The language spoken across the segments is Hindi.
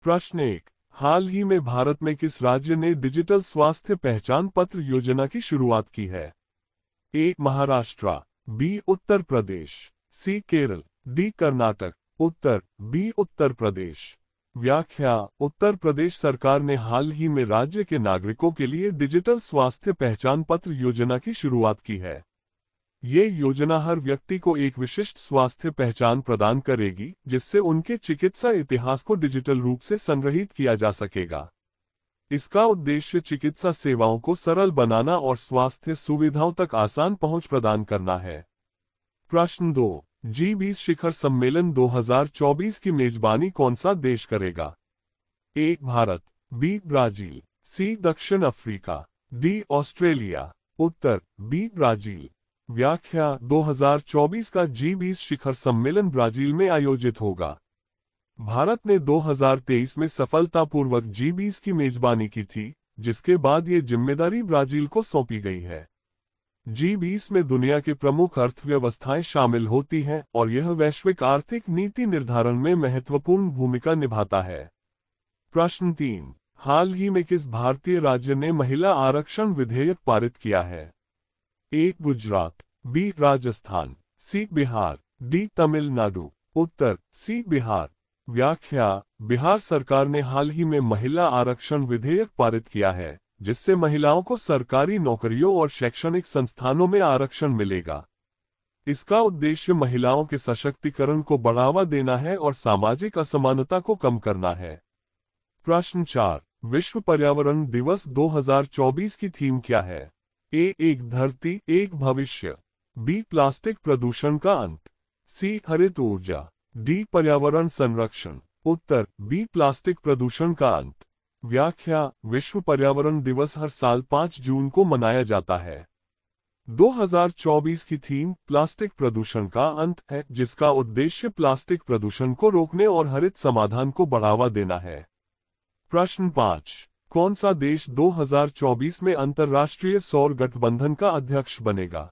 प्रश्न 1। हाल ही में भारत में किस राज्य ने डिजिटल स्वास्थ्य पहचान पत्र योजना की शुरुआत की है? ए महाराष्ट्र, बी उत्तर प्रदेश, सी केरल, डी कर्नाटक। उत्तर बी उत्तर प्रदेश। व्याख्या: उत्तर प्रदेश सरकार ने हाल ही में राज्य के नागरिकों के लिए डिजिटल स्वास्थ्य पहचान पत्र योजना की शुरुआत की है। ये योजना हर व्यक्ति को एक विशिष्ट स्वास्थ्य पहचान प्रदान करेगी, जिससे उनके चिकित्सा इतिहास को डिजिटल रूप से संग्रहित किया जा सकेगा। इसका उद्देश्य चिकित्सा सेवाओं को सरल बनाना और स्वास्थ्य सुविधाओं तक आसान पहुंच प्रदान करना है। प्रश्न 2। जी20 शिखर सम्मेलन 2024 की मेजबानी कौन सा देश करेगा? ए भारत, बी ब्राजील, सी दक्षिण अफ्रीका, डी ऑस्ट्रेलिया। उत्तर बी ब्राजील। व्याख्या: 2024 का जी20 शिखर सम्मेलन ब्राजील में आयोजित होगा। भारत ने 2023 में सफलतापूर्वक जी20 की मेजबानी की थी, जिसके बाद ये जिम्मेदारी ब्राजील को सौंपी गई है। जी20 में दुनिया के प्रमुख अर्थव्यवस्थाएं शामिल होती हैं और यह वैश्विक आर्थिक नीति निर्धारण में महत्वपूर्ण भूमिका निभाता है। प्रश्न 3। हाल ही में किस भारतीय राज्य ने महिला आरक्षण विधेयक पारित किया है? ए गुजरात, बी राजस्थान, सी बिहार, डी तमिलनाडु। उत्तर सी बिहार। व्याख्या: बिहार सरकार ने हाल ही में महिला आरक्षण विधेयक पारित किया है, जिससे महिलाओं को सरकारी नौकरियों और शैक्षणिक संस्थानों में आरक्षण मिलेगा। इसका उद्देश्य महिलाओं के सशक्तिकरण को बढ़ावा देना है और सामाजिक असमानता को कम करना है। प्रश्न 4। विश्व पर्यावरण दिवस 2024 की थीम क्या है? ए एक धरती एक भविष्य, बी प्लास्टिक प्रदूषण का अंत, सी हरित ऊर्जा, डी पर्यावरण संरक्षण। उत्तर बी प्लास्टिक प्रदूषण का अंत। व्याख्या: विश्व पर्यावरण दिवस हर साल 5 जून को मनाया जाता है। 2024 की थीम प्लास्टिक प्रदूषण का अंत है, जिसका उद्देश्य प्लास्टिक प्रदूषण को रोकने और हरित समाधान को बढ़ावा देना है। प्रश्न 5। कौन सा देश 2024 में अंतर्राष्ट्रीय सौर गठबंधन का अध्यक्ष बनेगा?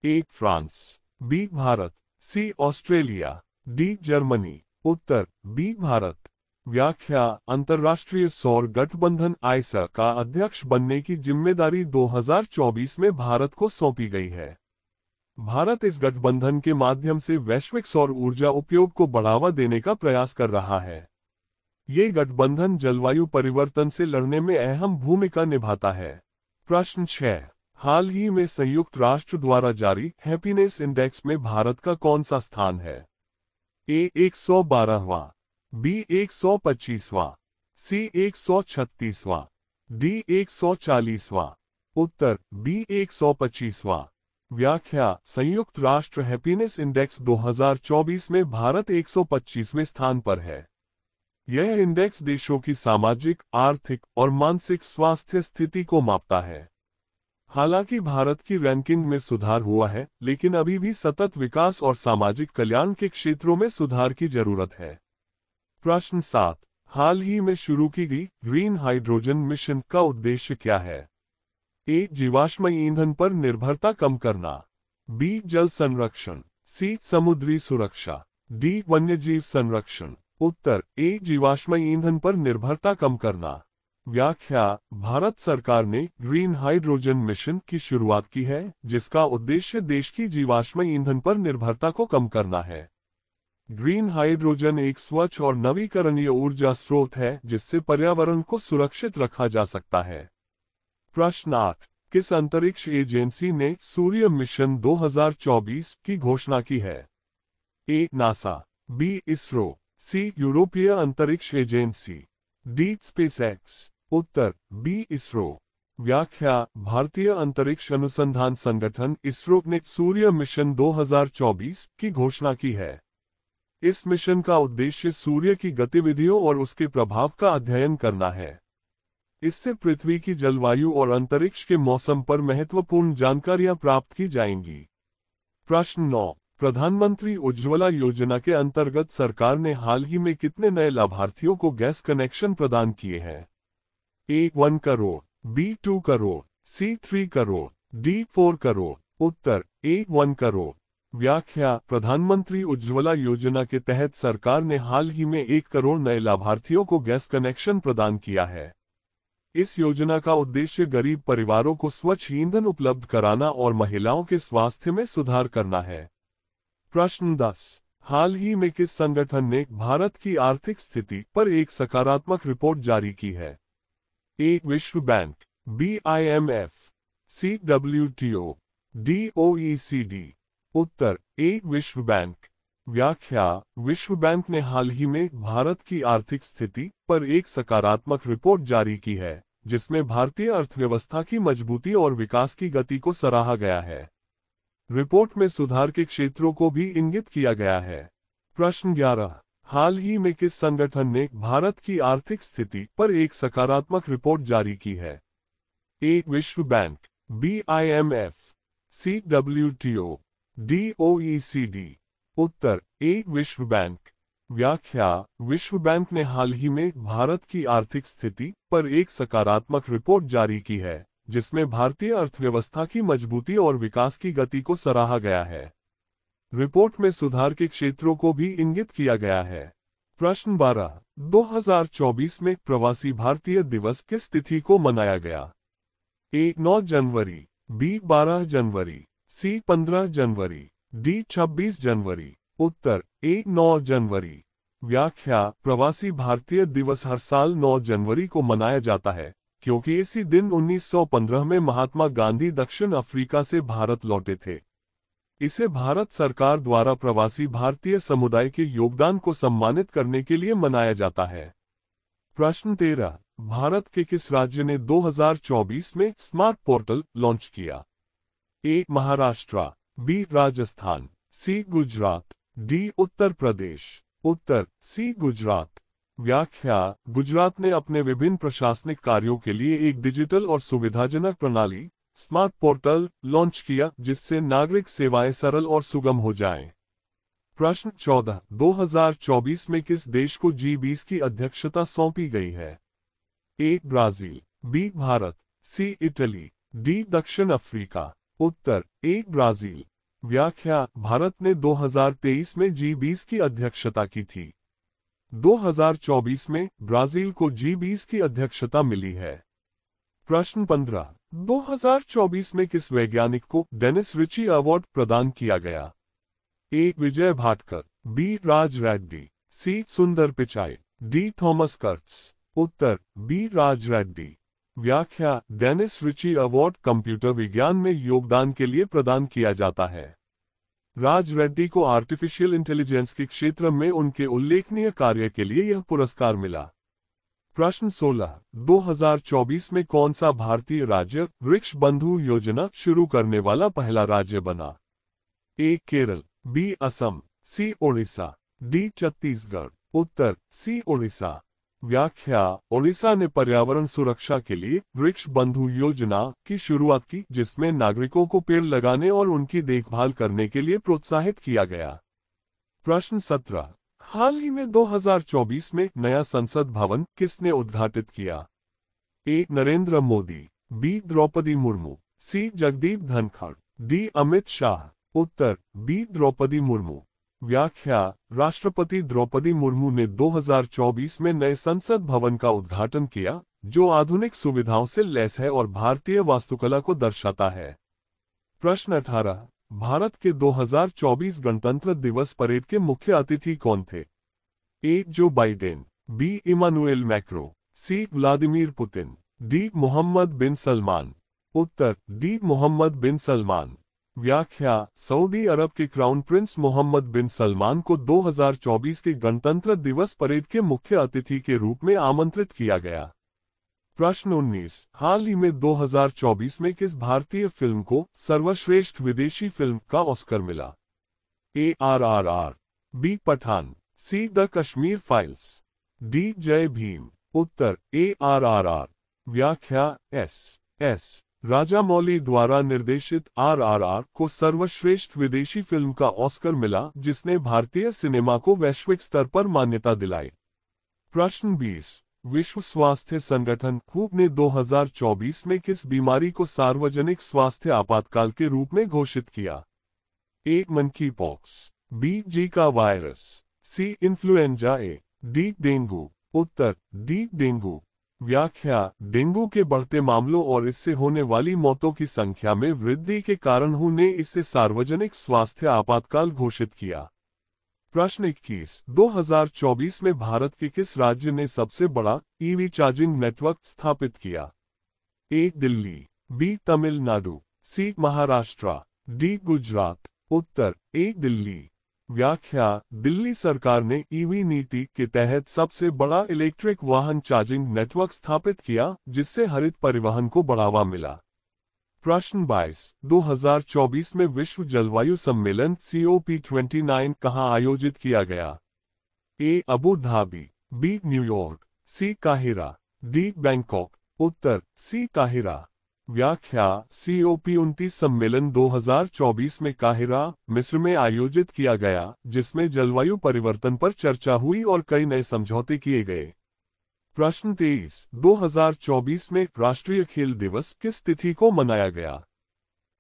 A France, B Bharat, C Australia, D Germany. उत्तर बी भारत। व्याख्या: अंतर्राष्ट्रीय सौर गठबंधन आईसा का अध्यक्ष बनने की जिम्मेदारी 2024 में भारत को सौंपी गई है। भारत इस गठबंधन के माध्यम से वैश्विक सौर ऊर्जा उपयोग को बढ़ावा देने का प्रयास कर रहा है। ये गठबंधन जलवायु परिवर्तन से लड़ने में अहम भूमिका निभाता है। प्रश्न 6। हाल ही में संयुक्त राष्ट्र द्वारा जारी हैप्पीनेस इंडेक्स में भारत का कौन सा स्थान है? ए 112वां, बी 125वां, सी 136वां, डी 140वां। उत्तर बी 125वां। व्याख्या: संयुक्त राष्ट्र हैप्पीनेस इंडेक्स 2024 में भारत 125वें स्थान पर है। यह इंडेक्स देशों की सामाजिक, आर्थिक और मानसिक स्वास्थ्य स्थिति को मापता है। हालांकि भारत की रैंकिंग में सुधार हुआ है, लेकिन अभी भी सतत विकास और सामाजिक कल्याण के क्षेत्रों में सुधार की जरूरत है। प्रश्न 7। हाल ही में शुरू की गई ग्रीन हाइड्रोजन मिशन का उद्देश्य क्या है? ए जीवाश्म ईंधन पर निर्भरता कम करना, बी जल संरक्षण, सी समुद्री सुरक्षा, डी वन्यजीव संरक्षण। उत्तर ए जीवाश्म ईंधन पर निर्भरता कम करना। व्याख्या: भारत सरकार ने ग्रीन हाइड्रोजन मिशन की शुरुआत की है, जिसका उद्देश्य देश की जीवाश्म ईंधन पर निर्भरता को कम करना है। ग्रीन हाइड्रोजन एक स्वच्छ और नवीकरणीय ऊर्जा स्रोत है, जिससे पर्यावरण को सुरक्षित रखा जा सकता है। प्रश्न 8। किस अंतरिक्ष एजेंसी ने सूर्य मिशन 2024 की घोषणा की है? ए नासा, बी इसरो, सी यूरोपीय अंतरिक्ष एजेंसी, डी स्पेसएक्स। उत्तर बी इसरो। व्याख्या: भारतीय अंतरिक्ष अनुसंधान संगठन इसरो ने सूर्य मिशन 2024 की घोषणा की है। इस मिशन का उद्देश्य सूर्य की गतिविधियों और उसके प्रभाव का अध्ययन करना है। इससे पृथ्वी की जलवायु और अंतरिक्ष के मौसम पर महत्वपूर्ण जानकारियां प्राप्त की जाएंगी। प्रश्न 9। प्रधानमंत्री उज्ज्वला योजना के अंतर्गत सरकार ने हाल ही में कितने नए लाभार्थियों को गैस कनेक्शन प्रदान किए हैं? ए 1 करोड़, बी 2 करोड़, सी 3 करोड़, डी 4 करोड़। उत्तर ए 1 करोड़। व्याख्या: प्रधानमंत्री उज्ज्वला योजना के तहत सरकार ने हाल ही में 1 करोड़ नए लाभार्थियों को गैस कनेक्शन प्रदान किया है। इस योजना का उद्देश्य गरीब परिवारों को स्वच्छ ईंधन उपलब्ध कराना और महिलाओं के स्वास्थ्य में सुधार करना है। प्रश्न 10। हाल ही में किस संगठन ने भारत की आर्थिक स्थिति पर एक सकारात्मक रिपोर्ट जारी की है? ए. विश्व बैंक, बी. IMF, सी. WTO, D. OECD। उत्तर: ए. विश्व बैंक। व्याख्या: विश्व बैंक ने हाल ही में भारत की आर्थिक स्थिति पर एक सकारात्मक रिपोर्ट जारी की है, जिसमें भारतीय अर्थव्यवस्था की मजबूती और विकास की गति को सराहा गया है। रिपोर्ट में सुधार के क्षेत्रों को भी इंगित किया गया है। प्रश्न 11। हाल ही में किस संगठन ने भारत की आर्थिक स्थिति पर एक सकारात्मक रिपोर्ट जारी की है? ए. विश्व बैंक, बी. IMF, सी. WTO, D. OECD। उत्तर: ए. विश्व बैंक। व्याख्या: विश्व बैंक ने हाल ही में भारत की आर्थिक स्थिति पर एक सकारात्मक रिपोर्ट जारी की है, जिसमें भारतीय अर्थव्यवस्था की मजबूती और विकास की गति को सराहा गया है। रिपोर्ट में सुधार के क्षेत्रों को भी इंगित किया गया है। प्रश्न 12। 2024 में प्रवासी भारतीय दिवस किस तिथि को मनाया गया? ए. 9 जनवरी, बी. 12 जनवरी, सी. 15 जनवरी, डी. 26 जनवरी। उत्तर: ए. 9 जनवरी। व्याख्या: प्रवासी भारतीय दिवस हर साल 9 जनवरी को मनाया जाता है, क्योंकि इसी दिन 1915 में महात्मा गांधी दक्षिण अफ्रीका से भारत लौटे थे। इसे भारत सरकार द्वारा प्रवासी भारतीय समुदाय के योगदान को सम्मानित करने के लिए मनाया जाता है। प्रश्न 13। भारत के किस राज्य ने 2024 में स्मार्ट पोर्टल लॉन्च किया? ए. महाराष्ट्र, बी. राजस्थान, सी. गुजरात, डी. उत्तर प्रदेश। उत्तर: सी. गुजरात। व्याख्या: गुजरात ने अपने विभिन्न प्रशासनिक कार्यों के लिए एक डिजिटल और सुविधाजनक प्रणाली स्मार्ट पोर्टल लॉन्च किया, जिससे नागरिक सेवाएं सरल और सुगम हो जाएं। प्रश्न 14। 2024 में किस देश को G20 की अध्यक्षता सौंपी गई है? A. Brazil, B. Bharat, C. Italy, D. दक्षिण अफ्रीका। उत्तर: ए. ब्राजील। व्याख्या: भारत ने 2023 में G20 की अध्यक्षता की थी। 2024 में ब्राजील को G20 की अध्यक्षता मिली है। प्रश्न 15। 2024 में किस वैज्ञानिक को डेनिस रिची अवार्ड प्रदान किया गया? ए. विजय भाटकर, बी. राज रेड्डी, सी. सुंदर पिचाई, डी. थॉमस कर्ट्स। उत्तर: बी. राज रेड्डी। व्याख्या: डेनिस रिची अवार्ड कंप्यूटर विज्ञान में योगदान के लिए प्रदान किया जाता है। राज रेड्डी को आर्टिफिशियल इंटेलिजेंस के क्षेत्र में उनके उल्लेखनीय कार्य के लिए यह पुरस्कार मिला। प्रश्न 16। 2024 में कौन सा भारतीय राज्य वृक्ष बंधु योजना शुरू करने वाला पहला राज्य बना? ए. केरल, बी. असम, सी. ओडिशा, डी. छत्तीसगढ़। उत्तर: सी. ओडिशा। व्याख्या: ओडिशा ने पर्यावरण सुरक्षा के लिए वृक्ष बंधु योजना की शुरुआत की, जिसमें नागरिकों को पेड़ लगाने और उनकी देखभाल करने के लिए प्रोत्साहित किया गया। प्रश्न 17। हाल ही में 2024 में नया संसद भवन किसने उद्घाटित किया? ए. नरेंद्र मोदी, बी. द्रौपदी मुर्मू, सी. जगदीप धनखड़, डी. अमित शाह। उत्तर: बी. द्रौपदी मुर्मू। व्याख्या: राष्ट्रपति द्रौपदी मुर्मू ने 2024 में नए संसद भवन का उद्घाटन किया, जो आधुनिक सुविधाओं से लैस है और भारतीय वास्तुकला को दर्शाता है। प्रश्न 18। भारत के 2024 गणतंत्र दिवस परेड के मुख्य अतिथि कौन थे? A. Joe Biden, B. Emmanuel Macron, C. Vladimir Putin, D. Mohammed bin Salman. उत्तर: डी. Mohammed bin Salman. व्याख्या: सऊदी अरब के crown prince Mohammed bin Salman को 2024 के गणतंत्र दिवस परेड के मुख्य अतिथि के रूप में आमंत्रित किया गया। प्रश्न 19। हाल ही में 2024 में किस भारतीय फिल्म को सर्वश्रेष्ठ विदेशी फिल्म का ऑस्कर मिला? A. RRR, B. Pathaan, C. The Kashmir files, D. Jai Bhim. उत्तर: ए. RRR। व्याख्या: एस. राजामौली द्वारा निर्देशित RRR को सर्वश्रेष्ठ विदेशी फिल्म का ऑस्कर मिला, जिसने भारतीय सिनेमा को वैश्विक स्तर पर मान्यता दिलाई। प्रश्न 20। विश्व स्वास्थ्य संगठन WHO ने 2024 में किस बीमारी को सार्वजनिक स्वास्थ्य आपातकाल के रूप में घोषित किया? A monkey pox, B Zika virus, C influenza A, D dengue. उत्तर डी डेंगू। व्याख्या, डेंगू के बढ़ते मामलों और इससे होने वाली मौतों की संख्या में वृद्धि के कारण WHO ने इसे सार्वजनिक स्वास्थ्य आपातकाल घोषित किया। प्रश्न 21, 2024 में भारत के किस राज्य ने सबसे बड़ा ईवी चार्जिंग नेटवर्क स्थापित किया? ए दिल्ली, बी तमिलनाडु, सी महाराष्ट्र, डी गुजरात। उत्तर ए दिल्ली। व्याख्या, दिल्ली सरकार ने ईवी नीति के तहत सबसे बड़ा इलेक्ट्रिक वाहन चार्जिंग नेटवर्क स्थापित किया, जिससे हरित परिवहन को बढ़ावा मिला। प्रश्न 22, 2024 में विश्व जलवायु सम्मेलन COP29 कहां आयोजित किया गया? ए अबू धाबी, बी न्यूयॉर्क, सी काहिरा, डी बैंकॉक। उत्तर सी काहिरा। व्याख्या, COP29 सम्मेलन 2024 में काहिरा, मिस्र में आयोजित किया गया, जिसमें जलवायु परिवर्तन पर चर्चा हुई और कई नए समझौते किए गए। प्रश्न 23, 2024 में राष्ट्रीय खेल दिवस किस तिथि को मनाया गया?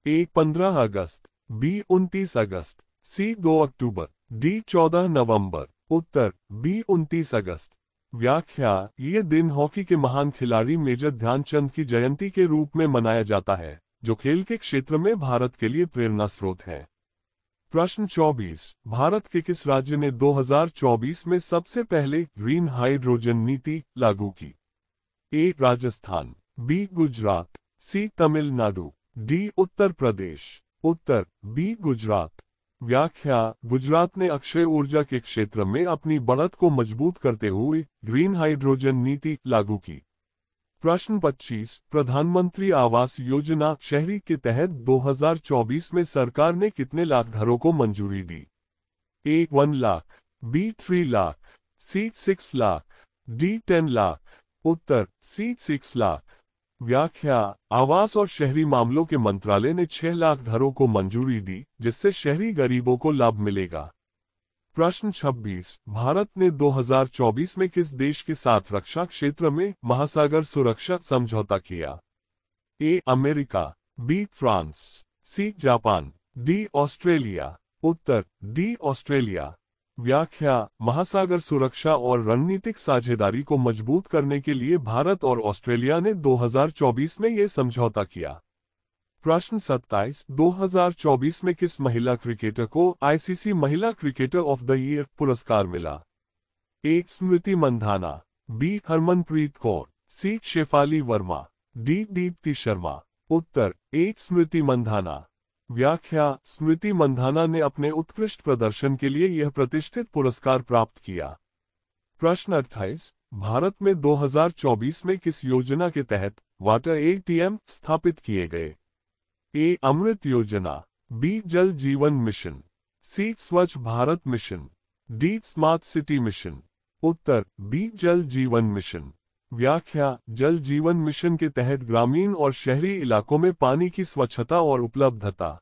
ए 15 अगस्त, बी 29 अगस्त, सी 2 अक्टूबर, डी 14 नवंबर। उत्तर बी 29 अगस्त। व्याख्या, ये दिन हॉकी के महान खिलाड़ी मेजर ध्यानचंद की जयंती के रूप में मनाया जाता है, जो खेल के क्षेत्र में भारत के लिए प्रेरणा स्रोत है। प्रश्न 24, भारत के किस राज्य ने 2024 में सबसे पहले ग्रीन हाइड्रोजन नीति लागू की? ए राजस्थान, बी गुजरात, सी तमिलनाडु, डी उत्तर प्रदेश। उत्तर बी गुजरात। व्याख्या, गुजरात ने अक्षय ऊर्जा के क्षेत्र में अपनी बढ़त को मजबूत करते हुए ग्रीन हाइड्रोजन नीति लागू की। प्रश्न 25, प्रधानमंत्री आवास योजना शहरी के तहत 2024 में सरकार ने कितने लाख घरों को मंजूरी दी? ए 1 लाख, बी 3 लाख, सी 6 लाख, डी 10 लाख। उत्तर सी 6 लाख। व्याख्या, आवास और शहरी मामलों के मंत्रालय ने 6 लाख घरों को मंजूरी दी, जिससे शहरी गरीबों को लाभ मिलेगा। प्रश्न 26, भारत ने 2024 में किस देश के साथ रक्षा क्षेत्र में महासागर सुरक्षा समझौता किया? A America, B France, C Japan, D Australia. उत्तर डी ऑस्ट्रेलिया। व्याख्या, महासागर सुरक्षा और रणनीतिक साझेदारी को मजबूत करने के लिए भारत और ऑस्ट्रेलिया ने 2024 में यह समझौता किया। प्रश्न 27, 2024 में किस महिला क्रिकेटर को ICC महिला क्रिकेटर ऑफ द ईयर पुरस्कार मिला? ए स्मृति मंधाना, बी हरमनप्रीत कौर, सी शेफाली वर्मा, डी दीप्ति शर्मा। उत्तर ए स्मृति मंधाना। व्याख्या, स्मृति मंधाना ने अपने उत्कृष्ट प्रदर्शन के लिए यह प्रतिष्ठित पुरस्कार प्राप्त किया। प्रश्न 28, भारत में 2024 में किस योजना के तहत वाटर ATM स्थापित किए गए? ए अमृत योजना, B Jal Jeevan mission, C Swachh Bharat mission, D smart city mission. उत्तर बी जल जीवन मिशन। व्याख्या, जल जीवन मिशन के तहत ग्रामीण और शहरी इलाकों में पानी की स्वच्छता और उपलब्धता